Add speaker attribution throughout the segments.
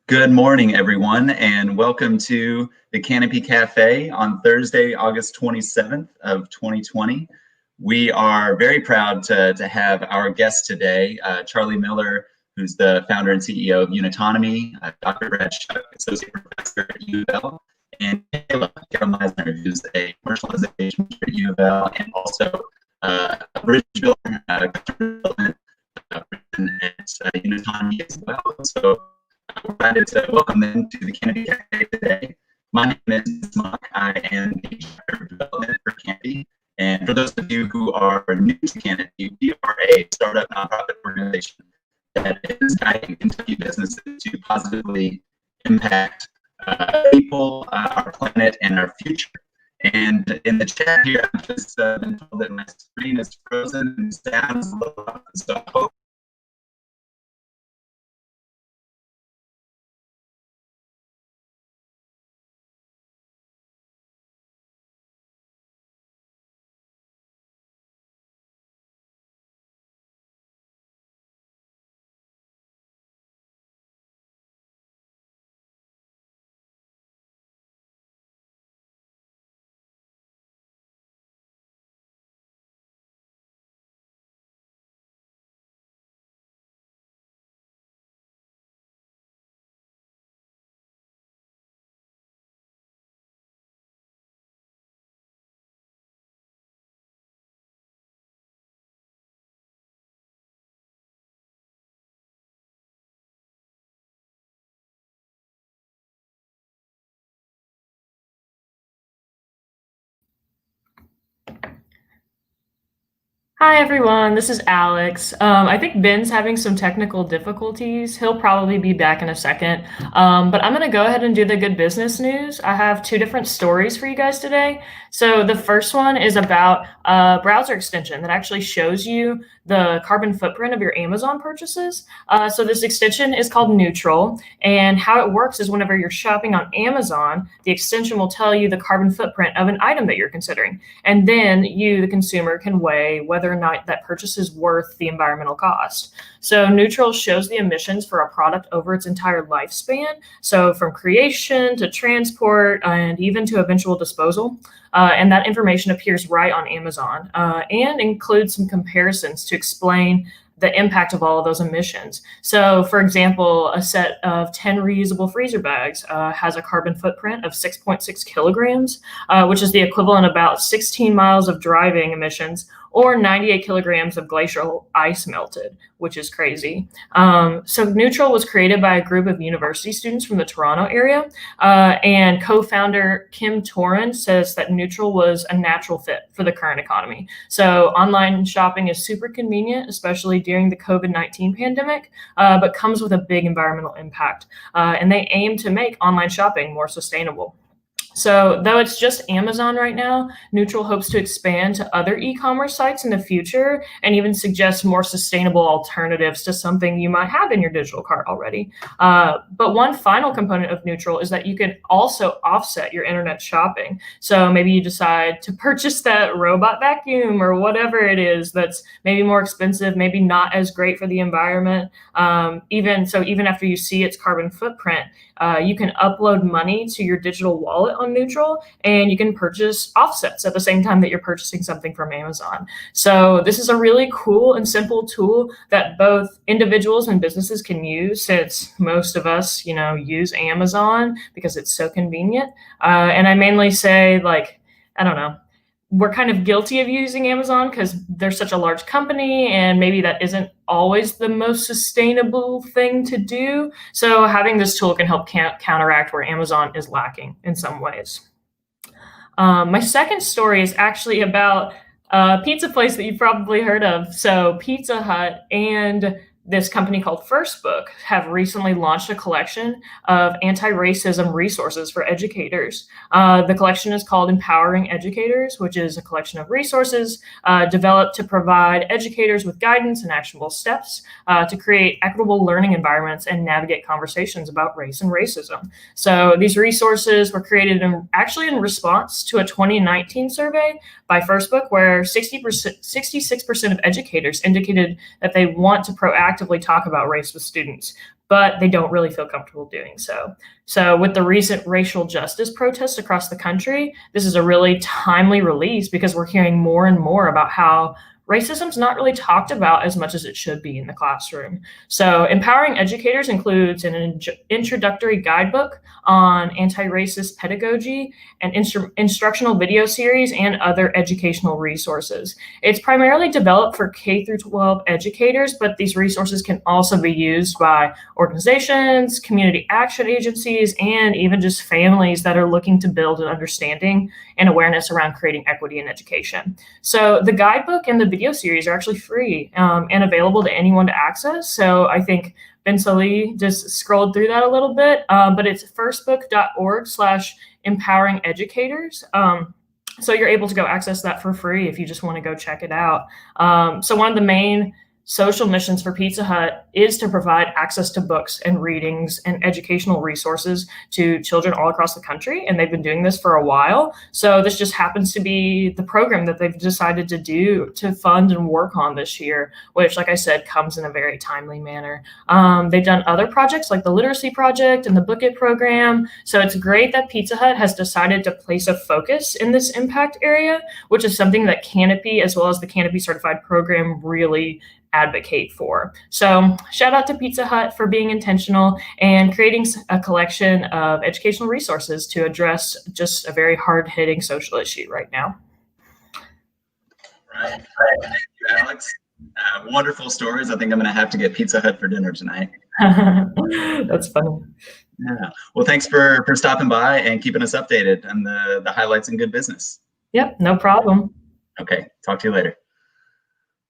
Speaker 1: Good morning, everyone, and welcome to the Canopy Cafe on Thursday, August 27th of 2020. We are very proud to have our guest today, Charley Miller, who's the founder and CEO of Unitonomy, Dr. Shuck, Associate Professor at UofL, and Kayla Meisner, who's a Commercialization at UofL and also a bridge builder, customer development at Unitonomy as well. So we're glad to welcome them to the Canopy Cafe today. My name is Shuck. I am the Director of Development for Canopy. And for those of you who are new to Canopy, we are a startup nonprofit organization that is guiding Kentucky businesses to positively impact people, our planet, and our future. And in the chat here, I've just been told that my screen is frozen and sounds a little rough, so I hope
Speaker 2: Hi everyone, this is Alex. I think Ben's having some technical difficulties. He'll probably be back in a second, but I'm gonna go ahead and do the good business news. I have two different stories for you guys today. So the first one is about a browser extension that actually shows you the carbon footprint of your Amazon purchases. So this extension is called Neutral, and how it works is whenever you're shopping on Amazon, the extension will tell you the carbon footprint of an item that you're considering. And then you, the consumer, can weigh whether or not that purchase is worth the environmental cost. So Neutral shows the emissions for a product over its entire lifespan. So from creation to transport and even to eventual disposal. And that information appears right on Amazon and includes some comparisons to explain the impact of all of those emissions. So for example, a set of 10 reusable freezer bags has a carbon footprint of 6.6 kilograms, which is the equivalent of about 16 miles of driving emissions or 98 kilograms of glacial ice melted, which is crazy. So Neutral was created by a group of university students from the Toronto area, and co-founder Kim Toren says that Neutral was a natural fit for the current economy. So online shopping is super convenient, especially during the COVID-19 pandemic, but comes with a big environmental impact. And they aim to make online shopping more sustainable. So though it's just Amazon right now, Neutral hopes to expand to other e-commerce sites in the future and even suggest more sustainable alternatives to something you might have in your digital cart already. But one final component of Neutral is that you can also offset your internet shopping. So maybe you decide to purchase that robot vacuum or whatever it is that's maybe more expensive, maybe not as great for the environment. Even after you see its carbon footprint, you can upload money to your digital wallet on Neutral, and you can purchase offsets at the same time that you're purchasing something from Amazon. So this is a really cool and simple tool that both individuals and businesses can use, since most of us, use Amazon because it's so convenient. And I mainly say, I don't know, we're kind of guilty of using Amazon because they're such a large company, and maybe that isn't always the most sustainable thing to do. So having this tool can help counteract where Amazon is lacking in some ways. My second story is actually about a pizza place that you've probably heard of. So Pizza Hut and this company called First Book have recently launched a collection of anti-racism resources for educators. The collection is called Empowering Educators, which is a collection of resources developed to provide educators with guidance and actionable steps to create equitable learning environments and navigate conversations about race and racism. So these resources were created in response to a 2019 survey by First Book, where 66% of educators indicated that they want to proactively talk about race with students. but they don't really feel comfortable doing so. So with the recent racial justice protests across the country, this is a really timely release because we're hearing more and more about how racism's not really talked about as much as it should be in the classroom. So Empowering Educators includes an introductory guidebook on anti-racist pedagogy, an instructional video series, and other educational resources. It's primarily developed for K through 12 educators, but these resources can also be used by organizations, community action agencies, and even just families that are looking to build an understanding and awareness around creating equity in education. So the guidebook and the video series are actually free and available to anyone to access. So I think Ben Sully just scrolled through that a little bit, but it's firstbook.org/empowering educators. So you're able to go access that for free if you just want to go check it out. So one of the main social missions for Pizza Hut is to provide access to books and readings and educational resources to children all across the country, and they've been doing this for a while. So this just happens to be the program that they've decided to do to fund and work on this year, which, like I said, comes in a very timely manner. They've done other projects like the Literacy Project and the Book It program. So it's great that Pizza Hut has decided to place a focus in this impact area, which is something that Canopy, as well as the Canopy Certified program, really advocate for. So shout out to Pizza Hut for being intentional and creating a collection of educational resources to address just a very hard-hitting social issue right now.
Speaker 1: Right. Thank you, Alex. Wonderful stories. I think I'm going to have to get Pizza Hut for dinner tonight.
Speaker 2: That's funny.
Speaker 1: Yeah. Well, thanks for stopping by and keeping us updated on the highlights in good business.
Speaker 2: Yep, no problem.
Speaker 1: Okay, talk to you later.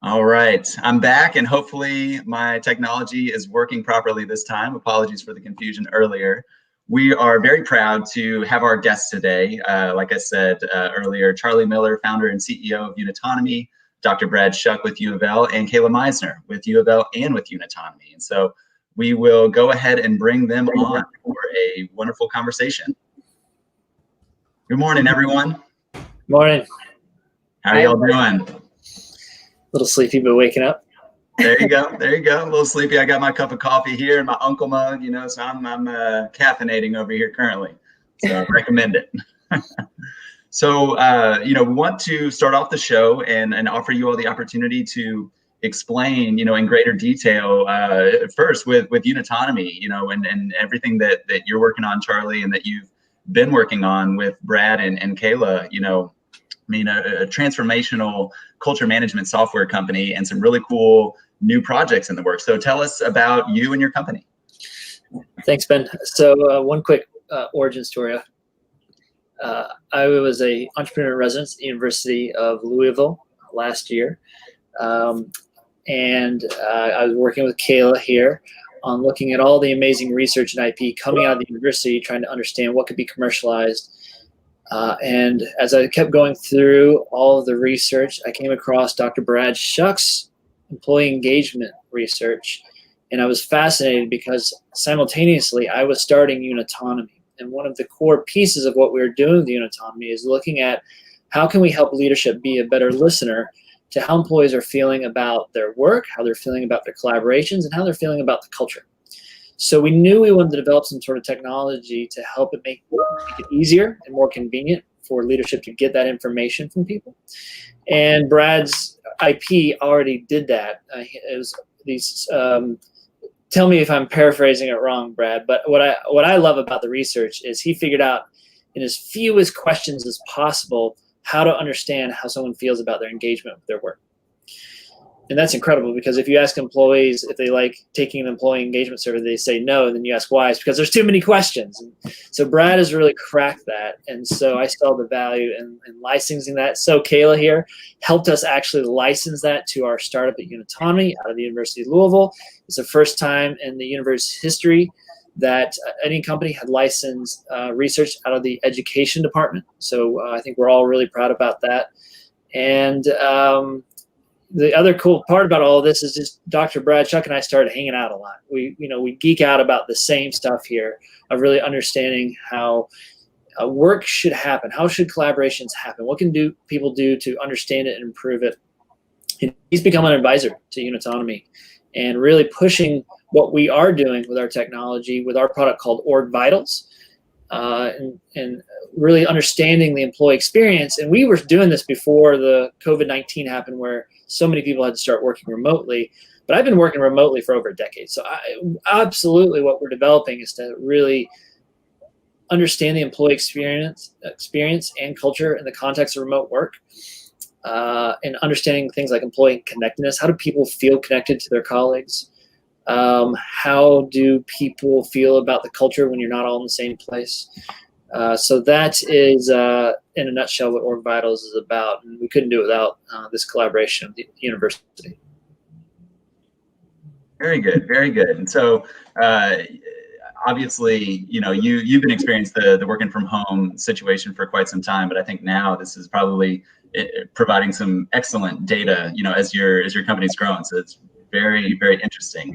Speaker 1: All right, I'm back, and hopefully my technology is working properly this time. Apologies for the confusion earlier. We are very proud to have our guest today. Like I said earlier, Charley Miller, founder and CEO of Unitonomy, Dr. Brad Shuck with UofL, and Kayla Meisner with UofL and with Unitonomy. And so we will go ahead and bring them on for a wonderful conversation. Good morning, everyone.
Speaker 3: Morning.
Speaker 1: How are y'all doing?
Speaker 3: A little sleepy, but waking up.
Speaker 1: There you go. There you go. A little sleepy. I got my cup of coffee here and my uncle mug, so I'm caffeinating over here currently. So I recommend it. So, we want to start off the show and offer you all the opportunity to explain, in greater detail, first with Unitonomy, and everything that you're working on, Charley, and that you've been working on with Brad and Kayla, a transformational culture management software company and some really cool new projects in the works. So tell us about you and your company.
Speaker 3: Thanks, Ben. So one quick origin story. I was an entrepreneur in residence at the University of Louisville last year. And I was working with Kayla here on looking at all the amazing research and IP coming out of the university, trying to understand what could be commercialized. And as I kept going through all of the research, I came across Dr. Brad Shuck's employee engagement research. And I was fascinated because simultaneously I was starting Unitonomy. And one of the core pieces of what we were doing with Unitonomy is looking at how can we help leadership be a better listener to how employees are feeling about their work, how they're feeling about their collaborations, and how they're feeling about the culture. So we knew we wanted to develop some sort of technology to help it make it easier and more convenient for leadership to get that information from people. And Brad's IP already did that. It was these. Tell me if I'm paraphrasing it wrong, Brad. But what I love about the research is he figured out in as fewest questions as possible how to understand how someone feels about their engagement with their work. And that's incredible because if you ask employees if they like taking an employee engagement survey, they say no. And then you ask why, it's because there's too many questions. And so Brad has really cracked that. And so I saw the value in licensing that. So Kayla here helped us actually license that to our startup at Unitonomy out of the University of Louisville. It's the first time in the university's history that any company had licensed research out of the education department. So I think we're all really proud about that. And the other cool part about all of this is just Dr. Brad Shuck and I started hanging out a lot. We geek out about the same stuff here of really understanding how work should happen. How should collaborations happen? What can people do to understand it and improve it? And he's become an advisor to Unitonomy and really pushing what we are doing with our technology, with our product called Org Vitals, and really understanding the employee experience. And we were doing this before the COVID-19 happened, where so many people had to start working remotely. But I've been working remotely for over a decade. So absolutely what we're developing is to really understand the employee experience and culture in the context of remote work, and understanding things like employee connectedness. How do people feel connected to their colleagues? How do people feel about the culture when you're not all in the same place? So that is, in a nutshell, what Org Vitals is about. And we couldn't do it without this collaboration with the university.
Speaker 1: Very good, very good. And so, obviously, you've been experienced the working from home situation for quite some time, but I think now this is probably providing some excellent data, as your company's growing. So it's very, very interesting.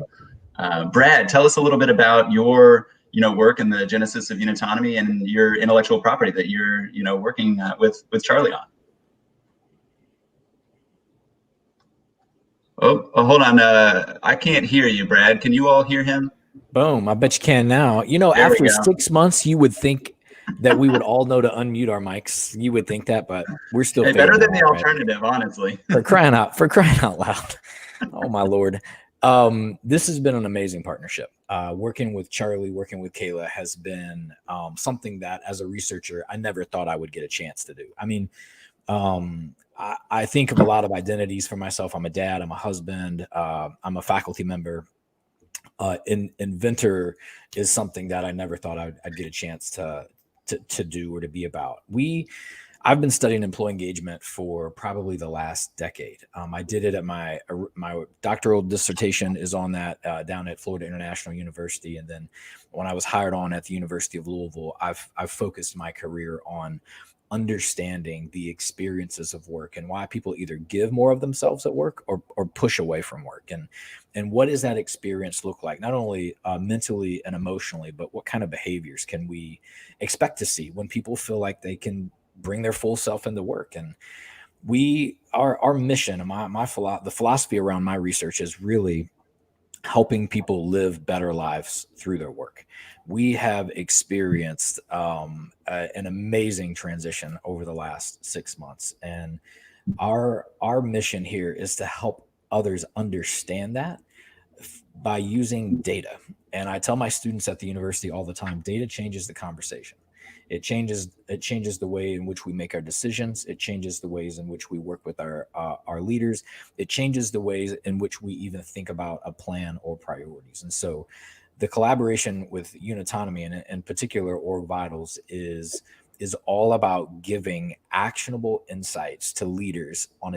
Speaker 1: Brad, tell us a little bit about your, work in the genesis of Unitonomy and your intellectual property that you're, working with Charley on. Oh, hold on. I can't hear you, Brad. Can you all hear him?
Speaker 4: Boom. I bet you can now. After 6 months, you would think that we would all know to unmute our mics. You would think that, but we're still
Speaker 1: better than the alternative, right? Honestly.
Speaker 4: For crying out loud. Oh my Lord. This has been an amazing partnership. Working with Charley, working with Kayla has been something that, as a researcher, I never thought I would get a chance to do. I mean, I think of a lot of identities for myself. I'm a dad, I'm a husband, I'm a faculty member. Inventor is something that I never thought I'd get a chance to do or to be about. I've been studying employee engagement for probably the last decade. I did it at my doctoral dissertation is on that down at Florida International University. And then when I was hired on at the University of Louisville, I've focused my career on understanding the experiences of work and why people either give more of themselves at work or push away from work. And what does that experience look like, not only mentally and emotionally, but what kind of behaviors can we expect to see when people feel like they can bring their full self into work? And our mission and the philosophy around my research is really helping people live better lives through their work. We have experienced an amazing transition over the last 6 months. And our mission here is to help others understand that by using data. And I tell my students at the university all the time, data changes the conversation. It changes the way in which we make our decisions. It changes the ways in which we work with our leaders. It changes the ways in which we even think about a plan or priorities. And so the collaboration with Unitonomy and in particular Org Vitals is all about giving actionable insights to leaders on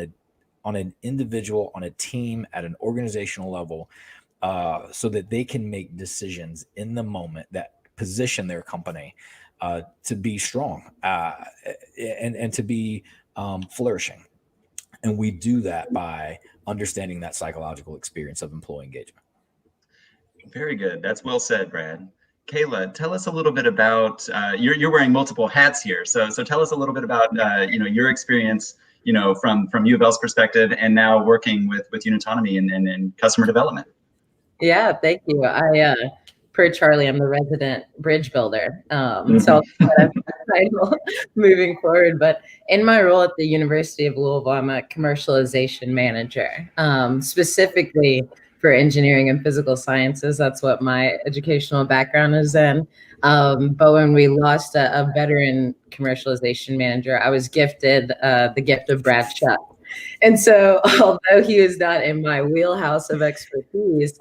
Speaker 4: an individual, on a team, at an organizational level, so that they can make decisions in the moment that position their company to be strong and to be flourishing. And we do that by understanding that psychological experience of employee engagement.
Speaker 1: Very good. That's well said, Brad. Kayla, tell us a little bit about, you're wearing multiple hats here. So tell us a little bit about, your experience, from UofL's perspective and now working with Unitonomy and customer development.
Speaker 5: Yeah, thank you. Per Charley, I'm the resident bridge builder. So that's my title moving forward. But in my role at the University of Louisville, I'm a commercialization manager, specifically for engineering and physical sciences. That's what my educational background is in. But when we lost a veteran commercialization manager, I was gifted the gift of Brad Shuck. And so although he was not in my wheelhouse of expertise,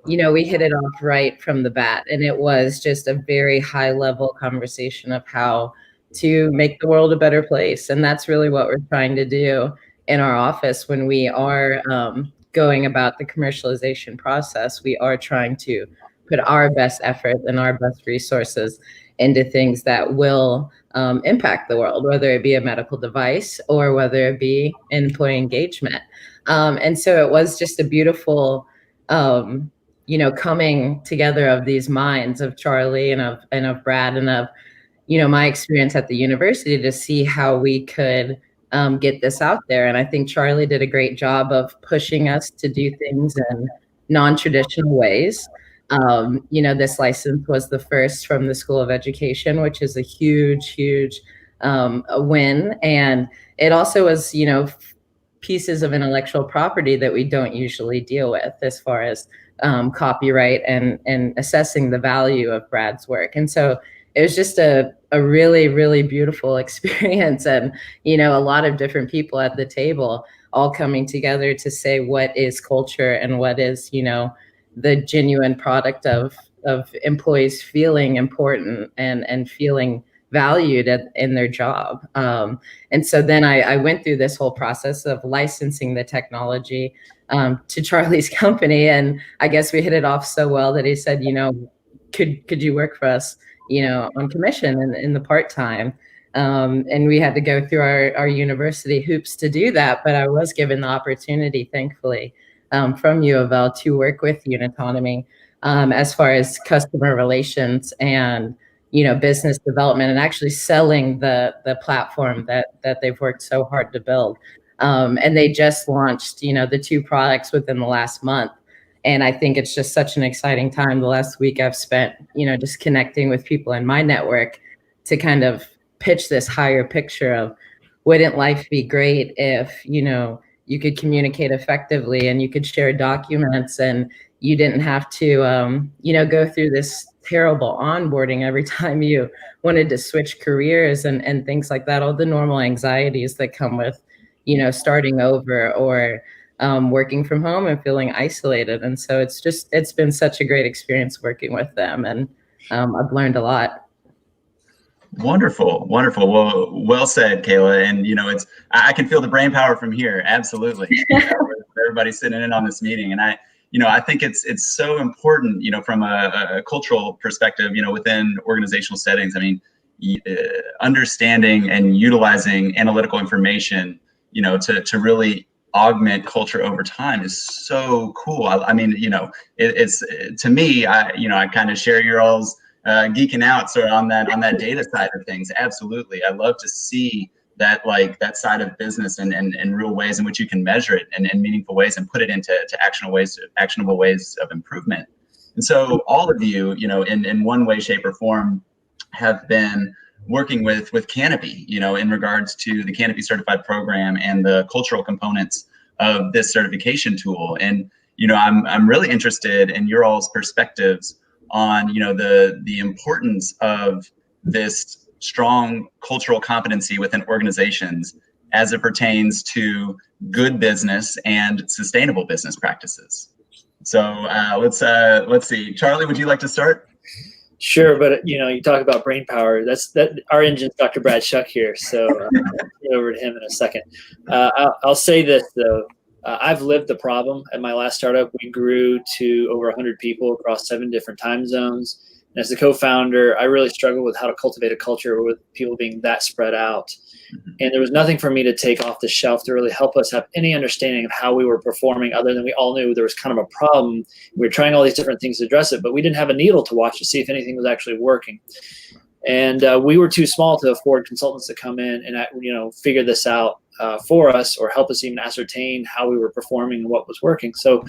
Speaker 5: we hit it off right from the bat. And it was just a very high level conversation of how to make the world a better place. And that's really what we're trying to do in our office when we are going about the commercialization process. We are trying to put our best effort and our best resources into things that will impact the world, whether it be a medical device or whether it be employee engagement. And so it was just a beautiful coming together of these minds of Charley and of Brad and of, my experience at the university to see how we could get this out there. And I think Charley did a great job of pushing us to do things in non-traditional ways. This license was the first from the School of Education, which is a huge a win. And it also was, pieces of intellectual property that we don't usually deal with as far as copyright and assessing the value of Brad's work. And so it was just a really beautiful experience, and a lot of different people at the table all coming together to say what is culture and what is the genuine product of employees feeling important and feeling valued in their job. And so then I went through this whole process of licensing the technology to Charley's company, and I guess we hit it off so well that he said, could you work for us, on commission and in the part-time. And we had to go through our university hoops to do that, but I was given the opportunity, thankfully, from UofL to work with Unitonomy as far as customer relations and business development, and actually selling the platform that they've worked so hard to build. And they just launched the 2 products within the last month. And I think it's just such an exciting time. The last week I've spent, just connecting with people in my network to kind of pitch this higher picture of, wouldn't life be great if, you could communicate effectively and you could share documents and you didn't have to, go through this terrible onboarding every time you wanted to switch careers and things like that, all the normal anxieties that come with, starting over or working from home and feeling isolated. And so it's been such a great experience working with them, and I've learned a lot.
Speaker 1: Wonderful. Well said, Kayla. And I can feel the brain power from here. Absolutely. Everybody's sitting in on this meeting, and I think it's so important, from a cultural perspective, within organizational settings. I mean, understanding and utilizing analytical information, to really augment culture over time is so cool. I mean, it's to me, I kind of share your all's geeking out sort of on that data side of things. Absolutely. I love to see that side of business and real ways in which you can measure it and meaningful ways and put it into actionable ways of improvement. And so all of you, in one way, shape, or form have been working with Canopy, in regards to the Canopy certified program and the cultural components of this certification tool. And, I'm really interested in your all's perspectives on, the importance of this strong cultural competency within organizations as it pertains to good business and sustainable business practices. So let's see. Charley, would you like to start?
Speaker 3: Sure, but you talk about brain power. That our engine's Dr. Brad Shuck here, so I'll get over to him in a second. I'll say this though. I've lived the problem. At my last startup, we grew to over 100 people across 7 different time zones. And as the co-founder, I really struggled with how to cultivate a culture with people being that spread out. And there was nothing for me to take off the shelf to really help us have any understanding of how we were performing, other than we all knew there was kind of a problem. We were trying all these different things to address it, but we didn't have a needle to watch to see if anything was actually working. And we were too small to afford consultants to come in and figure this out for us, or help us even ascertain how we were performing and what was working. So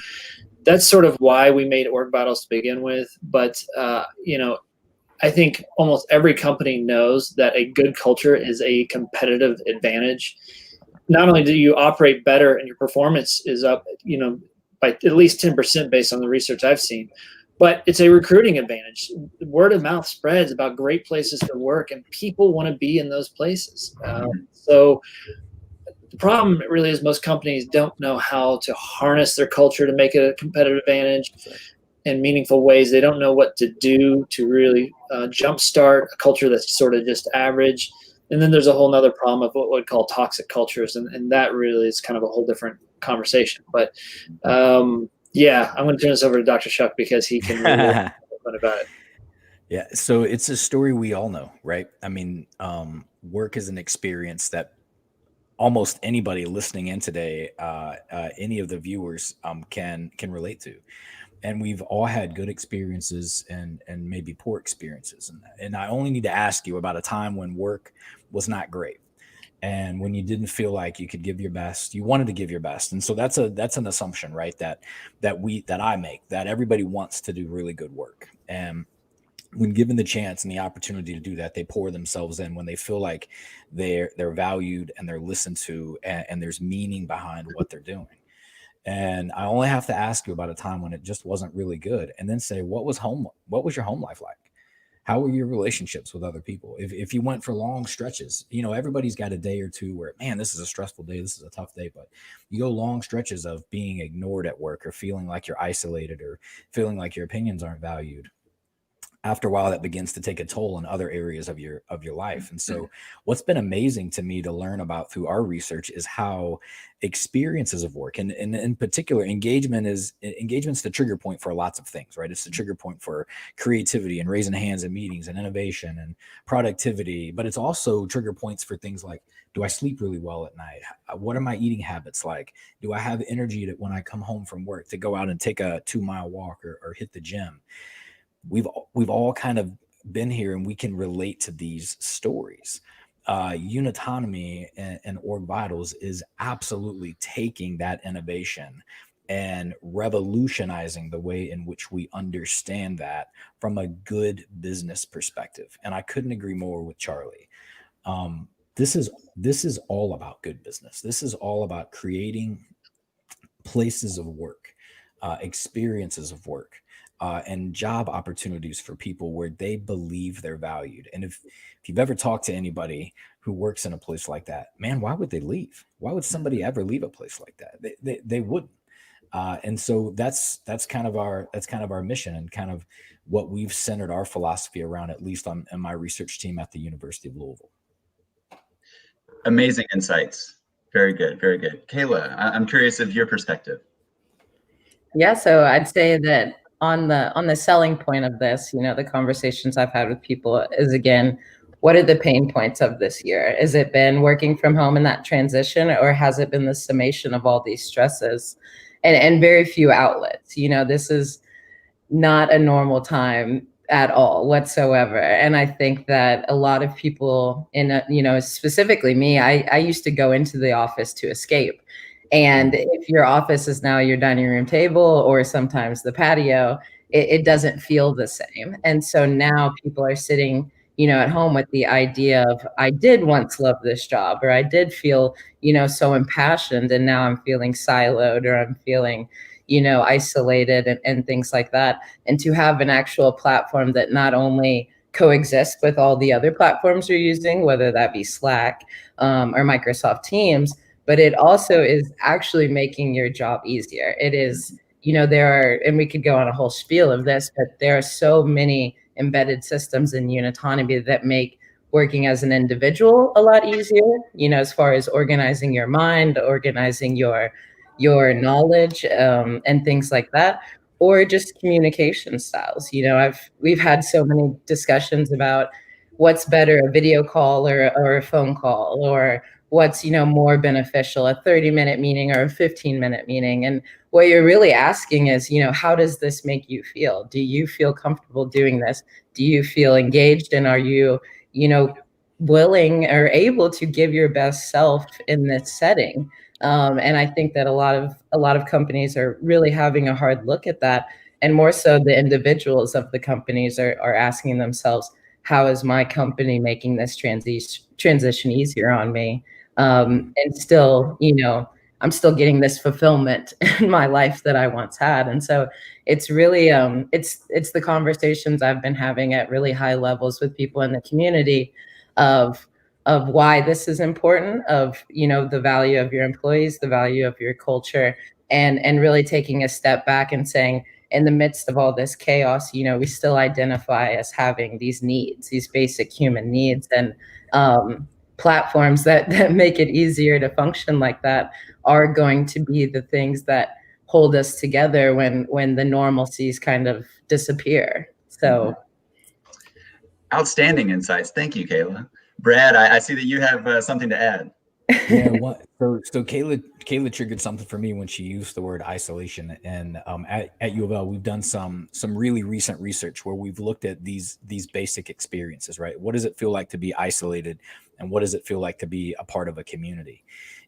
Speaker 3: that's sort of why we made Org Battles to begin with. But I think almost every company knows that a good culture is a competitive advantage. Not only do you operate better and your performance is up, by at least 10% based on the research I've seen, but it's a recruiting advantage. Word of mouth spreads about great places to work, and people want to be in those places. So the problem really is most companies don't know how to harness their culture to make it a competitive advantage in meaningful ways. They don't know what to do to really jumpstart a culture that's sort of just average. And then there's a whole nother problem of what we'd call toxic cultures. And that really is kind of a whole different conversation. But yeah, I'm going to turn this over to Dr. Shuck because he can really fun about it.
Speaker 4: Yeah. So it's a story we all know, right? I mean, work is an experience that almost anybody listening in today, any of the viewers can relate to. And we've all had good experiences and maybe poor experiences. And I only need to ask you about a time when work was not great. And when you didn't feel like you could give your best, you wanted to give your best. And so that's an assumption, right? That I make, that everybody wants to do really good work. And when given the chance and the opportunity to do that, they pour themselves in when they feel like they're valued and they're listened to, and there's meaning behind what they're doing. And I only have to ask you about a time when it just wasn't really good, and then say, what was your home life like? How were your relationships with other people? If you went for long stretches, everybody's got a day or two where, man, this is a stressful day, this is a tough day, but you go long stretches of being ignored at work, or feeling like you're isolated, or feeling like your opinions aren't valued. After a while, that begins to take a toll in other areas of your life. And so what's been amazing to me to learn about through our research is how experiences of work, and in particular, engagement's the trigger point for lots of things, right? It's the trigger point for creativity and raising hands in meetings and innovation and productivity, but it's also trigger points for things like, do I sleep really well at night? What are my eating habits like? Do I have energy when I come home from work to go out and take a 2-mile walk or hit the gym? We've all kind of been here, and we can relate to these stories. Unitonomy and Org Vitals is absolutely taking that innovation and revolutionizing the way in which we understand that from a good business perspective. And I couldn't agree more with Charley. This is all about good business. This is all about creating places of work, experiences of work, and job opportunities for people where they believe they're valued. And if you've ever talked to anybody who works in a place like that, man, why would they leave? Why would somebody ever leave a place like that? They wouldn't. And so that's kind of our mission, and kind of what we've centered our philosophy around, at least on my research team at the University of Louisville.
Speaker 1: Amazing insights. Very good. Very good. Kayla, I'm curious of your perspective.
Speaker 5: Yeah, so I'd say that on the selling point of this, the conversations I've had with people is, again, what are the pain points of this year? Has it been working from home and that transition, or has it been the summation of all these stresses and very few outlets? This is not a normal time at all whatsoever. And I think that a lot of people specifically me, I used to go into the office to escape. And if your office is now your dining room table, or sometimes the patio, it doesn't feel the same. And so now people are sitting, at home with the idea of, I did once love this job, or I did feel, so impassioned, and now I'm feeling siloed, or I'm feeling, isolated, and things like that. And to have an actual platform that not only coexists with all the other platforms you're using, whether that be Slack or Microsoft Teams, but it also is actually making your job easier. It is, and we could go on a whole spiel of this, but there are so many embedded systems in Unitonomy that make working as an individual a lot easier, as far as organizing your mind, organizing your knowledge, and things like that, or just communication styles. We've had so many discussions about what's better, a video call or a phone call, or what's more beneficial, a 30-minute meeting or a 15-minute meeting. And what you're really asking is, how does this make you feel? Do you feel comfortable doing this? Do you feel engaged? And are you willing or able to give your best self in this setting? And I think that a lot of companies are really having a hard look at that, and more so the individuals of the companies are asking themselves, how is my company making this transition easier on me? And still, I'm still getting this fulfillment in my life that I once had. And so it's really, it's the conversations I've been having at really high levels with people in the community of why this is important, of, the value of your employees, the value of your culture, and really taking a step back and saying, in the midst of all this chaos, we still identify as having these needs, these basic human needs, and platforms that make it easier to function like that are going to be the things that hold us together when the normalcies kind of disappear. So,
Speaker 1: outstanding insights. Thank you, Kayla. Brad, I see that you have something to add.
Speaker 4: Yeah, so Kayla triggered something for me when she used the word isolation. And at UofL, we've done some really recent research where we've looked at these basic experiences, right? What does it feel like to be isolated and what does it feel like to be a part of a community?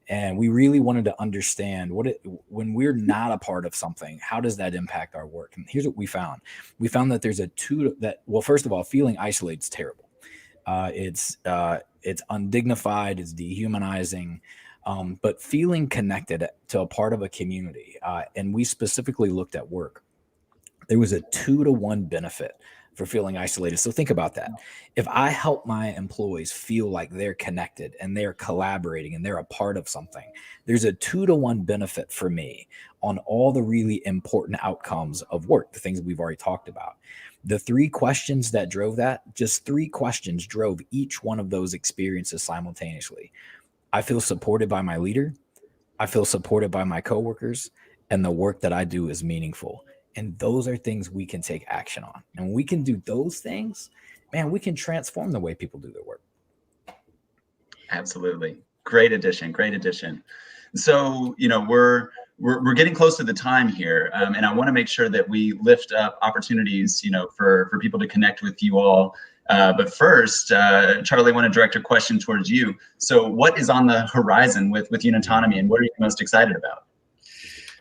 Speaker 4: And we really wanted to understand when we're not a part of something, how does that impact our work? And here's what we found. We found that there's well, first of all, feeling isolated is terrible. It's undignified, it's dehumanizing, but feeling connected to a part of a community, and we specifically looked at work. There was a 2-to-1 benefit for feeling isolated. So think about that. If I help my employees feel like they're connected and they're collaborating and they're a part of something, there's a 2-to-1 benefit for me on all the really important outcomes of work, the things we've already talked about. The 3 questions that drove that, just 3 questions drove each one of those experiences simultaneously. I feel supported by my leader. I feel supported by my coworkers, and the work that I do is meaningful. And those are things we can take action on. And when we can do those things, man, we can transform the way people do their work.
Speaker 1: Absolutely. Great addition. Great addition. So, we're getting close to the time here. And I want to make sure that we lift up opportunities, for people to connect with you all. But first, Charley, I want to direct a question towards you. So what is on the horizon with Unitonomy, and what are you most excited about?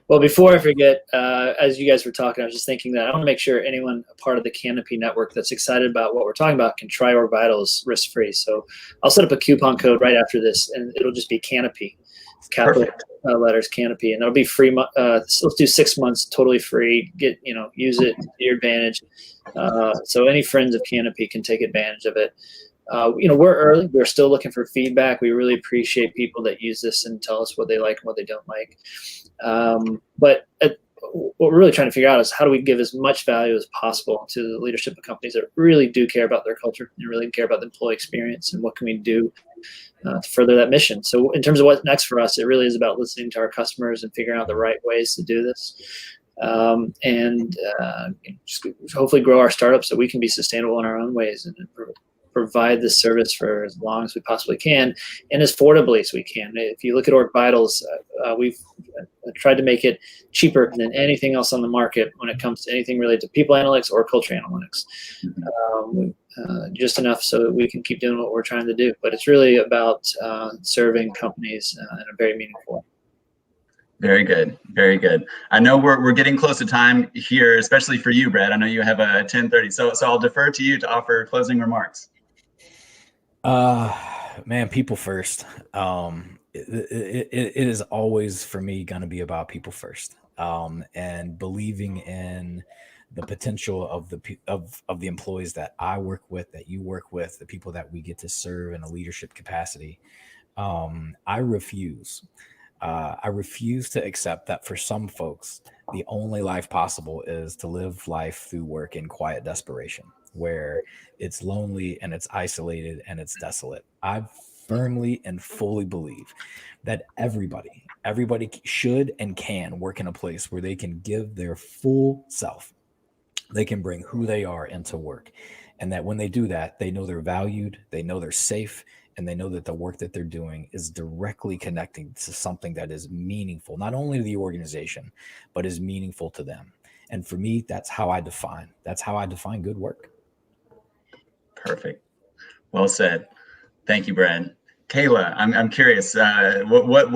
Speaker 3: Well, before I forget, as you guys were talking, I was just thinking that I want to make sure anyone a part of the Canopy network that's excited about what we're talking about can try Org Vitals risk-free. So I'll set up a coupon code right after this, and it'll just be Canopy, capital letters Canopy, and it'll be free. Let's do 6 months, totally free. Use it to your advantage. So any friends of Canopy can take advantage of it. We're early. We're still looking for feedback. We really appreciate people that use this and tell us what they like and what they don't like. But what we're really trying to figure out is how do we give as much value as possible to the leadership of companies that really do care about their culture and really care about the employee experience, and what can we do to further that mission. So in terms of what's next for us, it really is about listening to our customers and figuring out the right ways to do this. And just hopefully grow our startup so we can be sustainable in our own ways and provide this service for as long as we possibly can and as affordably as we can. If you look at Org Vitals, we've tried to make it cheaper than anything else on the market when it comes to anything related to people analytics or culture analytics. Just enough so that we can keep doing what we're trying to do. But it's really about serving companies in a very meaningful way.
Speaker 1: Very good. Very good. I know we're getting close to time here, especially for you, Brad. I know you have a 10:30. So I'll defer to you to offer closing remarks.
Speaker 4: Man, people first. It is always for me going to be about people first, and believing in the potential of the employees that I work with, that you work with, the people that we get to serve in a leadership capacity. I refuse to accept that for some folks, the only life possible is to live life through work in quiet desperation, where it's lonely and it's isolated and it's desolate. I firmly and fully believe that everybody should and can work in a place where they can give their full self. They can bring who they are into work. And that when they do that, they know they're valued, they know they're safe, and they know that the work that they're doing is directly connecting to something that is meaningful, not only to the organization, but is meaningful to them. And for me, that's how I define good work.
Speaker 1: Perfect. Well said. Thank you, Brad. Kayla, I'm curious, what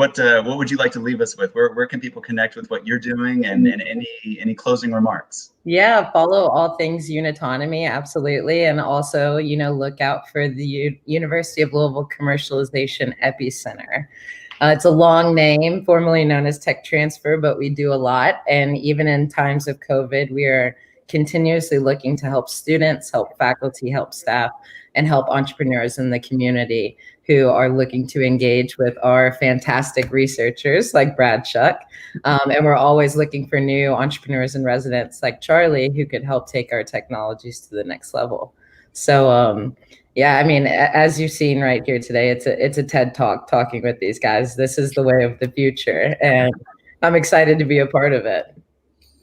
Speaker 1: would you like to leave us with? Where can people connect with what you're doing, and any closing remarks?
Speaker 5: Yeah, follow all things Unitonomy, absolutely. And also, look out for the University of Louisville Commercialization Epicenter. It's a long name, formerly known as Tech Transfer, but we do a lot. And even in times of COVID, we are continuously looking to help students, help faculty, help staff, and help entrepreneurs in the community who are looking to engage with our fantastic researchers like Brad Shuck. And we're always looking for new entrepreneurs and residents like Charley who could help take our technologies to the next level. So yeah, I mean, as you've seen right here today, it's a TED Talk talking with these guys. This is the way of the future, and I'm excited to be a part of it.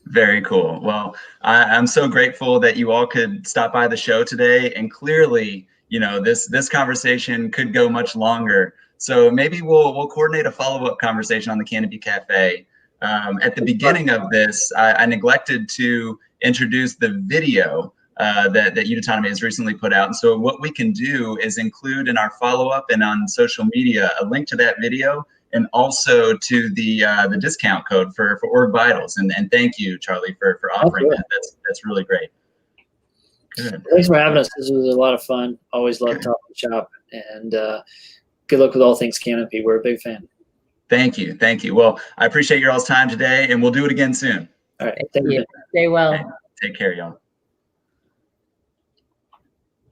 Speaker 1: Very cool. Well, I'm so grateful that you all could stop by the show today, and clearly, this conversation could go much longer. So maybe we'll coordinate a follow-up conversation on the Canopy Cafe. At the beginning of this, I neglected to introduce the video that Unitonomy has recently put out. And so what we can do is include in our follow-up and on social media a link to that video, and also to the discount code for Org Vitals. And thank you, Charley, for offering that. That's really great. Good.
Speaker 3: Thanks for having us. This was a lot of fun. Always love talking shop, and good luck with all things Canopy. We're a big fan.
Speaker 1: Thank you. Thank you. Well, I appreciate your all's time today, and we'll do it again soon.
Speaker 3: All right.
Speaker 5: Thank you. Stay well.
Speaker 1: Okay. Take care, y'all.